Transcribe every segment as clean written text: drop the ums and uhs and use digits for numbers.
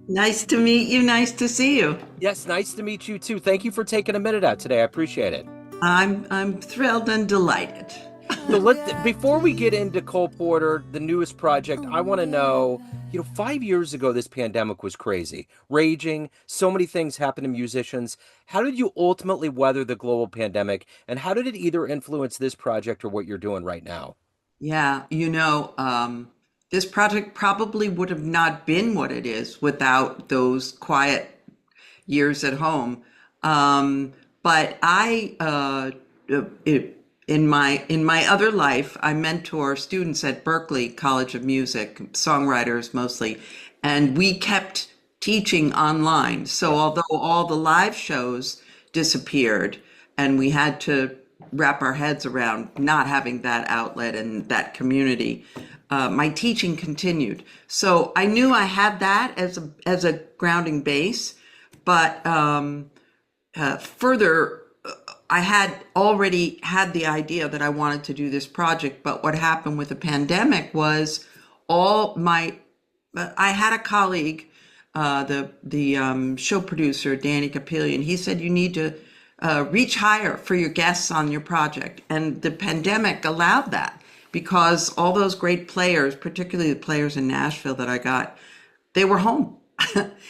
Nice to meet you. Nice to see you. Yes, nice to meet you too. Thank you for taking a minute out today. I appreciate it. I'm thrilled and delighted. So before we get into Cole Porter, the newest project, I want to know, 5 years ago this pandemic was crazy, raging, so many things happened to musicians. How did you ultimately weather the global pandemic, and how did it either influence this project or what you're doing right now? Yeah, this project probably would have not been what it is without those quiet years at home. Um, but in my other life, I mentor students at Berklee College of Music, songwriters mostly, and we kept teaching online. So Yeah. although all the live shows disappeared, and we had to wrap our heads around not having that outlet and that community, my teaching continued. So I knew I had that as a grounding base, but further, I had already had the idea that I wanted to do this project. But what happened with the pandemic was all my I had a colleague, the show producer Danny Capillion. He said you need to reach higher for your guests on your project, and the pandemic allowed that because all those great players, particularly the players in Nashville that I got, they were home.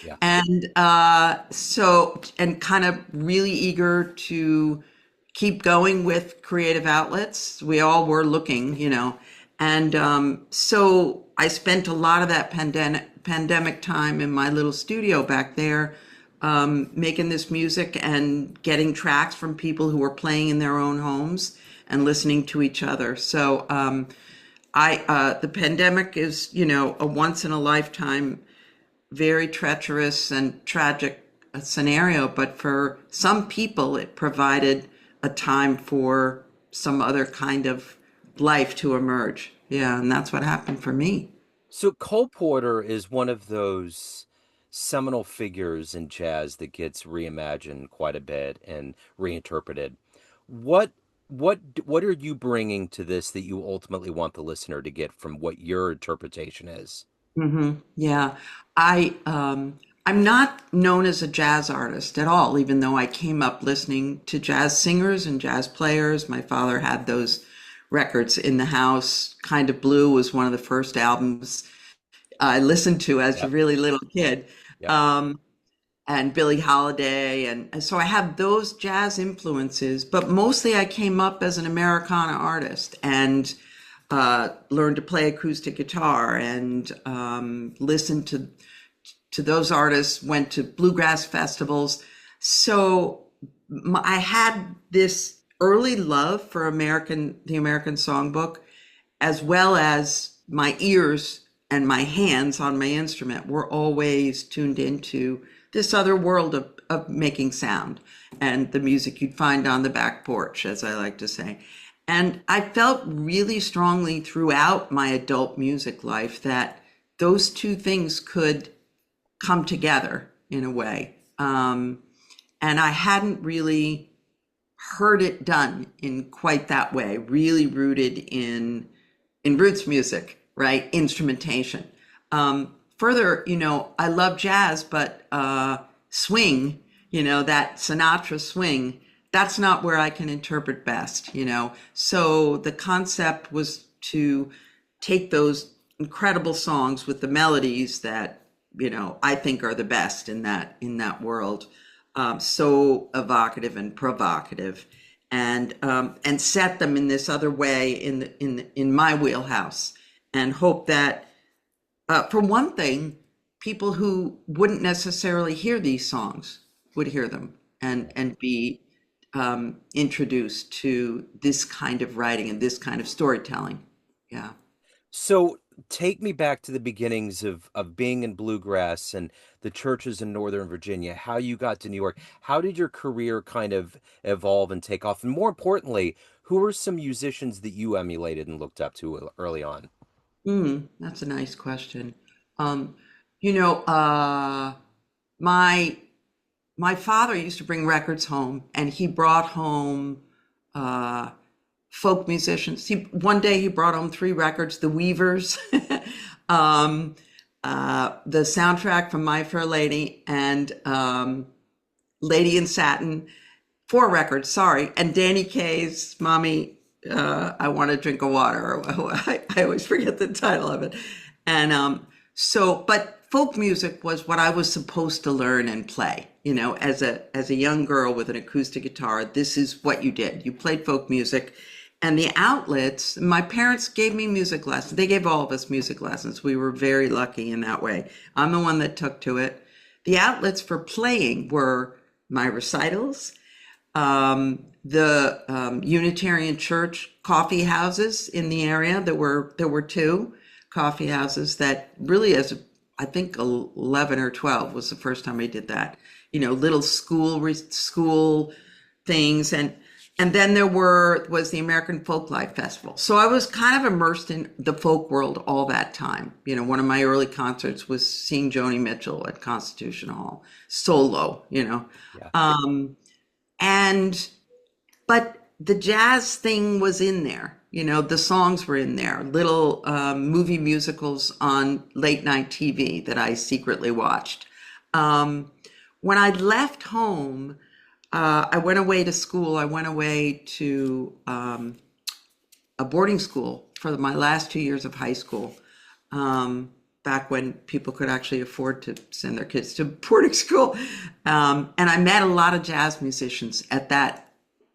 Yeah. And and kind of really eager to keep going with creative outlets. We all were looking. And so I spent a lot of that pandemic time in my little studio back there, making this music and getting tracks from people who were playing in their own homes and listening to each other. So the pandemic is, a once in a lifetime, very treacherous and tragic scenario, but for some people, it provided a time for some other kind of life to emerge. Yeah, and that's what happened for me. So Cole Porter is one of those seminal figures in jazz that gets reimagined quite a bit and reinterpreted. What what are you bringing to this that you ultimately want the listener to get from what your interpretation is? Yeah, I'm not known as a jazz artist at all, even though I came up listening to jazz singers and jazz players. My father had those records in the house. Kind of Blue was one of the first albums I listened to as a Yep. really little kid. Yep. Um, and Billie Holiday. And so I have those jazz influences, but mostly I came up as an Americana artist and learned to play acoustic guitar and listened to those artists, went to bluegrass festivals. So I had this early love for the American songbook, as well as my ears and my hands on my instrument were always tuned into this other world of making sound and the music you'd find on the back porch, as I like to say. And I felt really strongly throughout my adult music life that those two things could come together in a way. And I hadn't really heard it done in quite that way, really rooted in roots music, right? Instrumentation. Further, I love jazz, but swing, that Sinatra swing, that's not where I can interpret best. So the concept was to take those incredible songs with the melodies that, I think are the best in that world, so evocative and provocative, and set them in this other way in my wheelhouse, and hope that, for one thing, people who wouldn't necessarily hear these songs would hear them and be introduced to this kind of writing and this kind of storytelling. Yeah. So take me back to the beginnings of being in bluegrass and the churches in Northern Virginia, how you got to New York. How did your career kind of evolve and take off? And more importantly, who were some musicians that you emulated and looked up to early on? That's a nice question. Um, you know, uh, my my father used to bring records home, and he brought home uh, folk musicians. One day he brought home three records, the Weavers, um, the soundtrack from My Fair Lady and Lady in Satin, 4 records, sorry, and Danny Kaye's Mommy, I Want a Drink of Water. I always forget the title of it. And but folk music was what I was supposed to learn and play. You know, as a young girl with an acoustic guitar, this is what you did. You played folk music. And the outlets, my parents gave me music lessons. They gave all of us music lessons. We were very lucky in that way. I'm the one that took to it. The outlets for playing were my recitals, the Unitarian Church coffee houses in the area. There were 2 coffee houses that really, I think 11 or 12 was the first time I did that. You know, little school things, and then there was the American Folklife Festival. So I was kind of immersed in the folk world all that time. You know, one of my early concerts was seeing Joni Mitchell at Constitution Hall, solo, you know. Yeah. But the jazz thing was in there. You know, the songs were in there, little movie musicals on late night TV that I secretly watched. When I left home, I went away to school. I went away to a boarding school for my last 2 years of high school, back when people could actually afford to send their kids to boarding school. And I met a lot of jazz musicians at that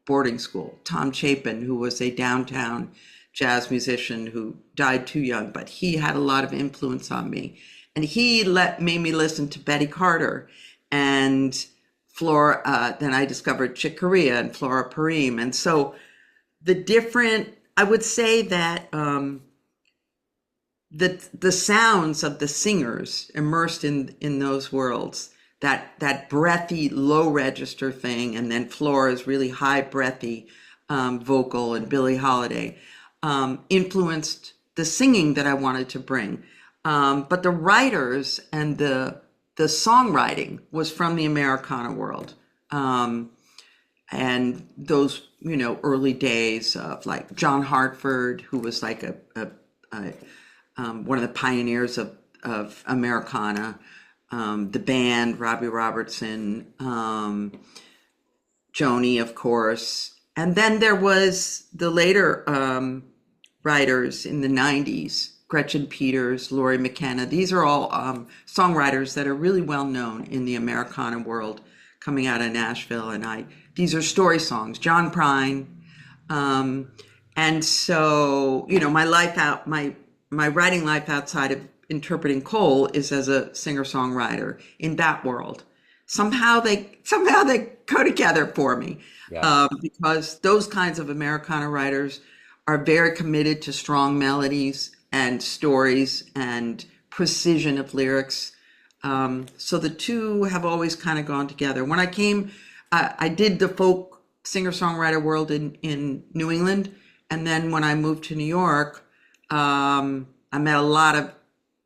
boarding school. Tom Chapin, who was a downtown jazz musician who died too young, but he had a lot of influence on me. And he made me listen to Betty Carter and Flora, then I discovered Chick Corea and Flora Purim. And so I would say that the sounds of the singers immersed in those worlds, that breathy low register thing, and then Flora's really high breathy vocal, and Billie Holiday, influenced the singing that I wanted to bring. But the writers and the songwriting was from the Americana world. And those, you know, early days of like John Hartford, who was like one of the pioneers of Americana, the band, Robbie Robertson, Joni, of course. And then there was the later writers in the 90s, Gretchen Peters, Laurie McKenna. These are all songwriters that are really well known in the Americana world coming out of Nashville. And these are story songs, John Prine. And so, you know, my writing life outside of interpreting Cole is as a singer-songwriter in that world. Somehow they go together for me. Yeah. Because those kinds of Americana writers are very committed to strong melodies and stories and precision of lyrics. So the two have always kind of gone together. When I came, I did the folk singer-songwriter world in New England. And then when I moved to New York, I met a lot of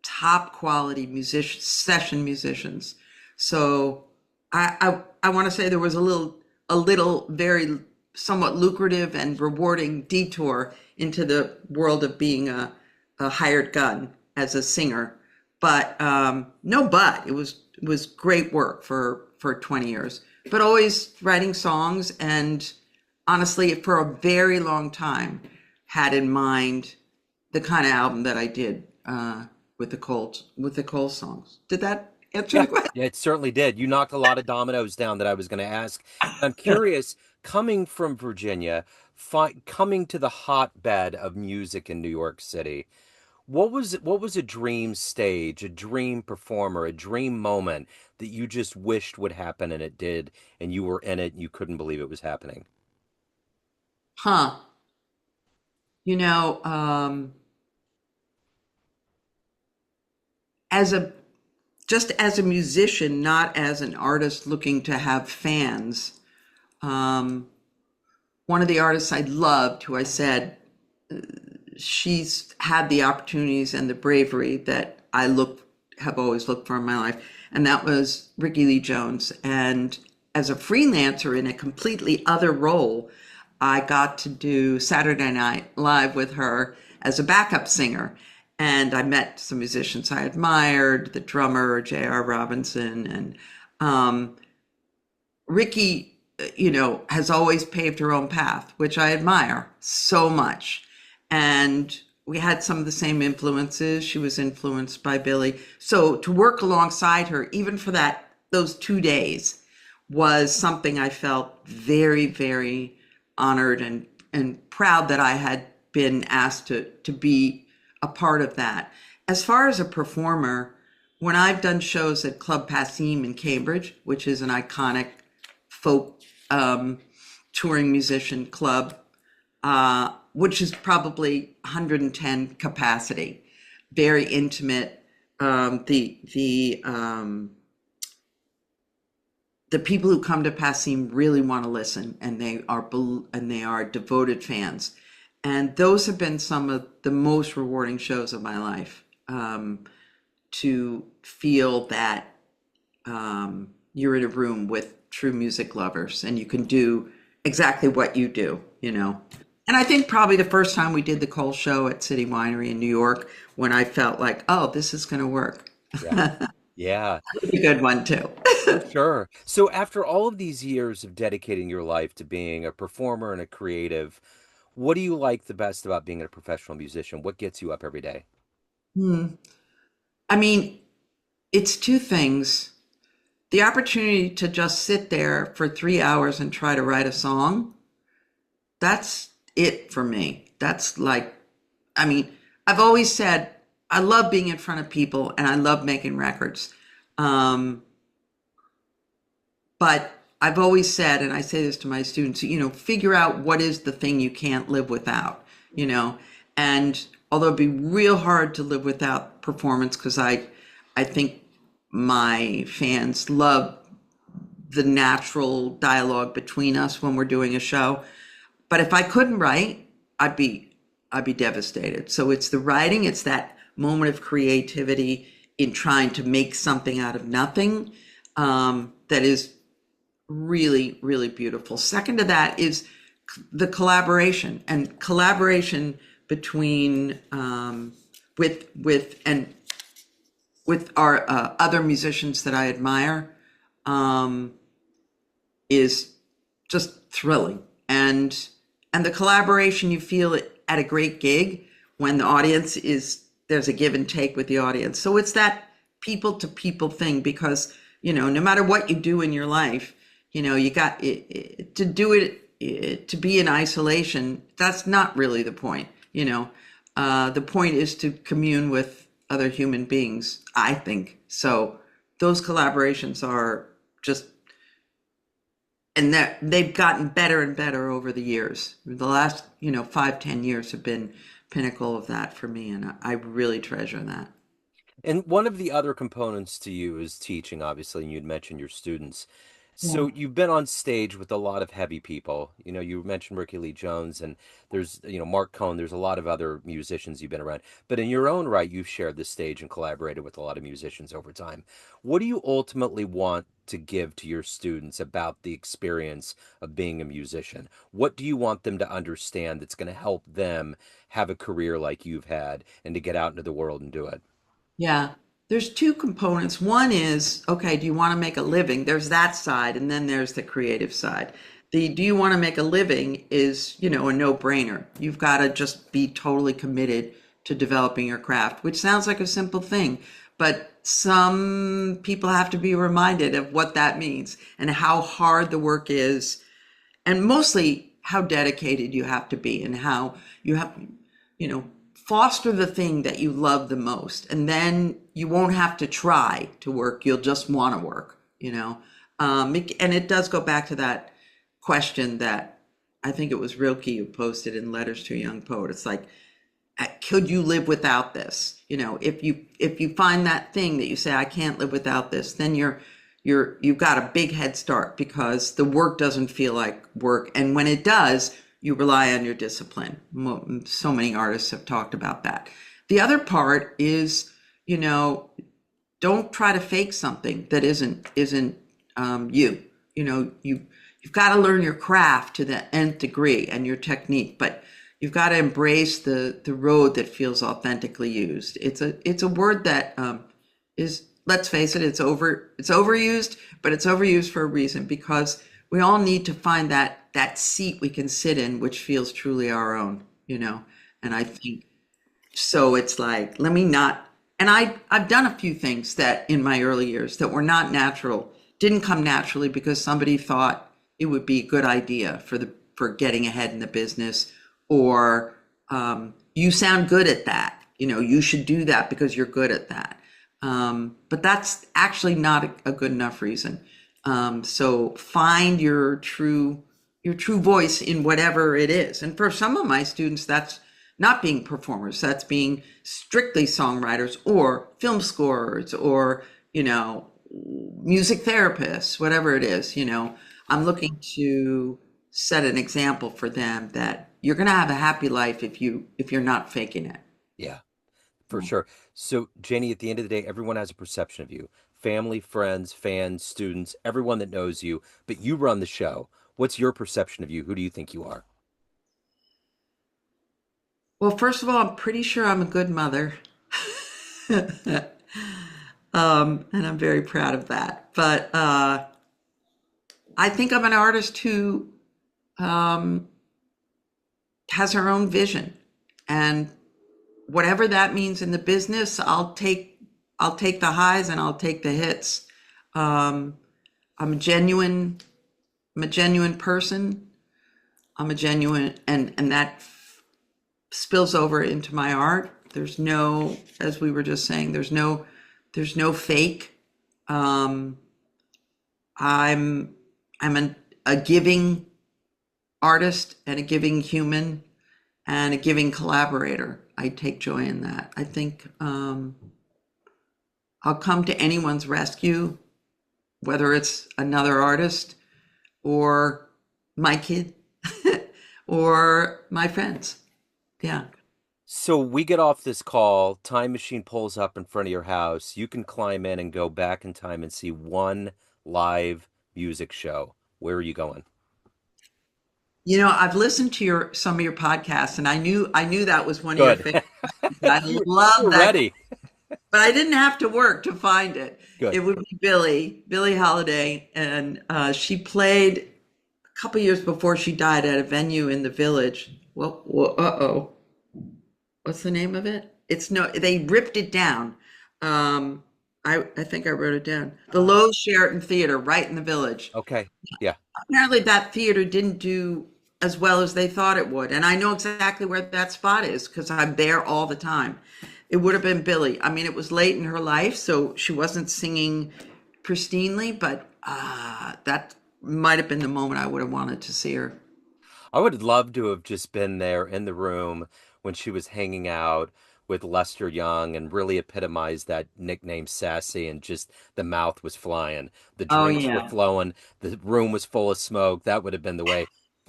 top quality session musicians. So I want to say there was a little very somewhat lucrative and rewarding detour into the world of being a hired gun as a singer. But it was great work for 20 years, but always writing songs, and honestly, for a very long time, had in mind the kind of album that I did with the Cole songs. Did that answer the question? Yeah, it certainly did. You knocked a lot of dominoes down that I was going to ask. I'm curious, coming from Virginia, coming to the hotbed of music in New York City, what was a dream stage, a dream performer, a dream moment that you just wished would happen and it did, and you were in it and you couldn't believe it was happening? Huh. You know, as a as a musician, not as an artist looking to have fans. One of the artists I loved, who I said, she's had the opportunities and the bravery that I have always looked for in my life, and that was Rickie Lee Jones. And as a freelancer in a completely other role, I got to do Saturday Night Live with her as a backup singer. And I met some musicians I admired, the drummer, J.R. Robinson, and um, Rickie, has always paved her own path, which I admire so much. And we had some of the same influences. She was influenced by Billy. So to work alongside her, even for those 2 days, was something I felt very, very honored and proud that I had been asked to be a part of that. As far as a performer, when I've done shows at Club Passim in Cambridge, which is an iconic folk touring musician club, which is probably 110 capacity, very intimate. The people who come to Passim really want to listen, and they are devoted fans, and those have been some of the most rewarding shows of my life. To feel that you're in a room with true music lovers and you can do exactly what you do. And I think probably the first time we did the Cole show at City Winery in New York, when I felt like, oh, this is going to work. Yeah. Yeah, A good one too. for sure. So after all of these years of dedicating your life to being a performer and a creative, what do you like the best about being a professional musician? What gets you up every day? Hmm. I mean, it's two things. The opportunity to just sit there for 3 hours and try to write a song, that's it for me. That's like, I mean, I've always said I love being in front of people and I love making records. Um, but I've always said, and I say this to my students, figure out what is the thing you can't live without, you know. And although it'd be real hard to live without performance, because I think my fans love the natural dialogue between us when we're doing a show. But if I couldn't write, I'd be devastated. So it's the writing, it's that moment of creativity in trying to make something out of nothing, that is really, really beautiful. Second to that is the collaboration between with our other musicians that I admire, um, is just thrilling. And the collaboration you feel it at a great gig when the audience is there's a give and take with the audience. So it's that people to people thing, because no matter what you do in your life, you got to do it to be in isolation. That's not really the point. The point is to commune with other human beings, I think. So those collaborations are just, and that they've gotten better and better over the years. The last 5-10 years have been pinnacle of that for me, and I really treasure that. And one of the other components to you is teaching, obviously, and you'd mentioned your students. So Yeah. you've been on stage with a lot of heavy people. You mentioned Rickie Lee Jones, and there's, Marc Cohn, there's a lot of other musicians you've been around. But in your own right, you've shared the stage and collaborated with a lot of musicians over time. What do you ultimately want to give to your students about the experience of being a musician? What do you want them to understand that's going to help them have a career like you've had and to get out into the world and do it? Yeah, there's two components. One is, okay, do you want to make a living? There's that side, and then there's the creative side. The do you want to make a living is, a no-brainer. You've got to just be totally committed to developing your craft, which sounds like a simple thing, but some people have to be reminded of what that means and how hard the work is, and mostly how dedicated you have to be, and how you have, you know, foster the thing that you love the most. And then you won't have to try to work. You'll just want to work. And it does go back to that question that I think it was Rilke who posted in Letters to a Young Poet. It's like, could you live without this? If you find that thing that you say, I can't live without this, then you've got a big head start, because the work doesn't feel like work. And when it does, you rely on your discipline. So many artists have talked about that. The other part is, don't try to fake something that isn't you. You've got to learn your craft to the nth degree and your technique, but you've got to embrace the road that feels authentically used. It's a word that is, let's face it, it's overused, but it's overused for a reason, because we all need to find that seat we can sit in, which feels truly our own, you know. And I think so. It's like, let me not. And I've done a few things that in my early years that were not natural, didn't come naturally because somebody thought it would be a good idea for getting ahead in the business, or you sound good at that. You know, you should do that because you're good at that. But that's actually not a good enough reason. So find your true voice in whatever it is. And for some of my students, that's not being performers, that's being strictly songwriters or film scorers or, you know, music therapists, whatever it is. You know, I'm looking to set an example for them that you're going to have a happy life if you're not faking it. Yeah, for sure. So, Janie, at the end of the day, everyone has a perception of you. Family, friends, fans, students, everyone that knows you, but you run the show. What's your perception of you? Who do you think you are? Well, first of all, I'm pretty sure I'm a good mother. And I'm very proud of that. But I think I'm an artist who um, has her own vision, and whatever that means in the business, I'll take the highs and I'll take the hits. Um, I'm a genuine person. I'm a genuine, and that spills over into my art. There's no, as we were just saying, there's no fake. Um, I'm a giving artist and a giving human and a giving collaborator. I take joy in that. I think I'll come to anyone's rescue, whether it's another artist or my kid or my friends. Yeah. So we get off this call, time machine pulls up in front of your house. You can climb in and go back in time and see one live music show. Where are you going? You know, I've listened to some of your podcasts, and I knew that was one of your Good. favorites. I You love were that, ready. but I didn't have to work to find it. Good. It would be Billie Holiday, and she played a couple years before she died at a venue in the Village. Well, uh-oh, what's the name of it? It's no, they ripped it down. Um, I think I wrote it down. The Lowe's Sheraton Theater, right in the Village. Okay. Yeah. Apparently that theater didn't do as well as they thought it would. And I know exactly where that spot is because I'm there all the time. It would have been Billie. I mean, it was late in her life, so she wasn't singing pristinely, but that might have been the moment I would have wanted to see her. I would love to have just been there in the room when she was hanging out with Lester Young and really epitomized that nickname sassy, and just the mouth was flying. The Oh, drinks were yeah. flowing. The room was full of smoke. That would have been the way.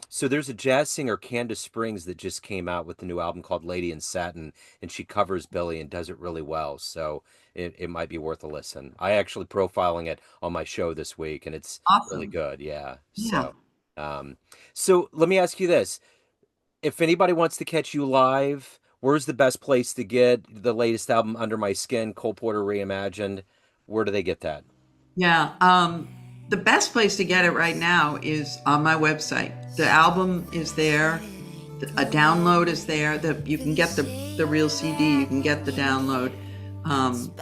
So there's a jazz singer, Candace Springs, that just came out with a new album called Lady in Satin, and she covers Billy and does it really well. So it might be worth a listen. I actually profiling it on my show this week, and it's really Awesome. good. Yeah. Yeah. Um, so let me ask you this. If anybody wants to catch you live, where's the best place to get the latest album, Under My Skin, Cole Porter Reimagined? Where do they get that? Yeah. The best place to get it right now is on my website. The album is there. A download is there. You can get the real CD. You can get the download. Um,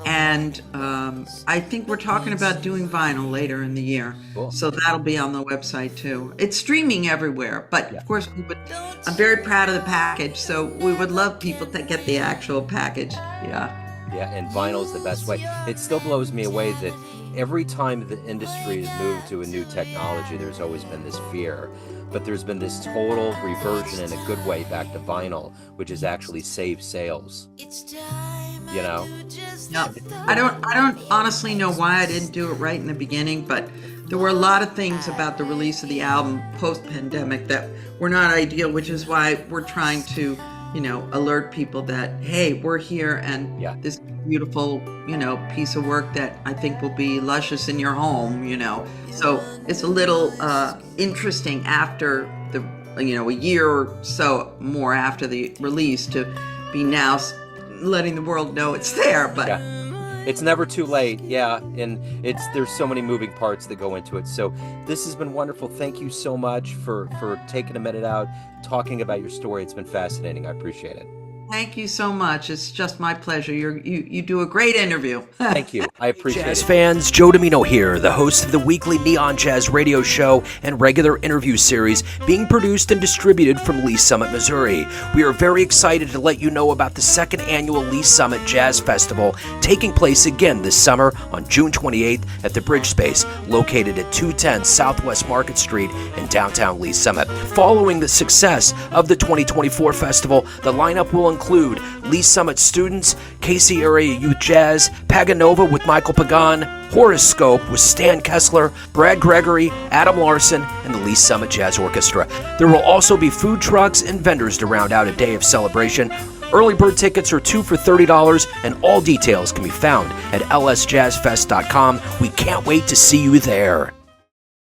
and I think we're talking about doing vinyl later in the year. Cool. So that'll be on the website too. It's streaming everywhere, but Yeah. of course I'm very proud of the package. So we would love people to get the actual package. Yeah. Yeah, and vinyl is the best way. It still blows me away that every time the industry has moved to a new technology, there's always been this fear. But there's been this total reversion in a good way back to vinyl, which has actually saved sales. You know? No, I don't honestly know why I didn't do it right in the beginning, but there were a lot of things about the release of the album post-pandemic that were not ideal, which is why we're trying to, alert people that, hey, we're here and Yeah. this beautiful, piece of work that I think will be luscious in your home. So it's a little interesting after a year or so more after the release to be now letting the world know it's there. But it's never too late. Yeah. And there's so many moving parts that go into it. So this has been wonderful. Thank you so much for taking a minute out, talking about your story. It's been fascinating. I appreciate it. Thank you so much. It's just my pleasure. You do a great interview. Thank you. I appreciate Jazz it. fans, Joe Domino here, the host of the weekly Neon Jazz radio show and regular interview series being produced and distributed from Lee Summit, Missouri. We are very excited to let you know about the second annual Lee Summit Jazz Festival taking place again this summer on June 28th at the Bridge Space, located at 210 Southwest Market Street in downtown Lee Summit. Following the success of the 2024 festival, the lineup will include Lee Summit students, Casey Area Youth Jazz, Paganova with Michael Pagan, Horoscope with Stan Kessler, Brad Gregory, Adam Larson, and the Lee Summit Jazz Orchestra. There will also be food trucks and vendors to round out a day of celebration. Early bird tickets are 2 for $30, and all details can be found at lsjazzfest.com. We can't wait to see you there.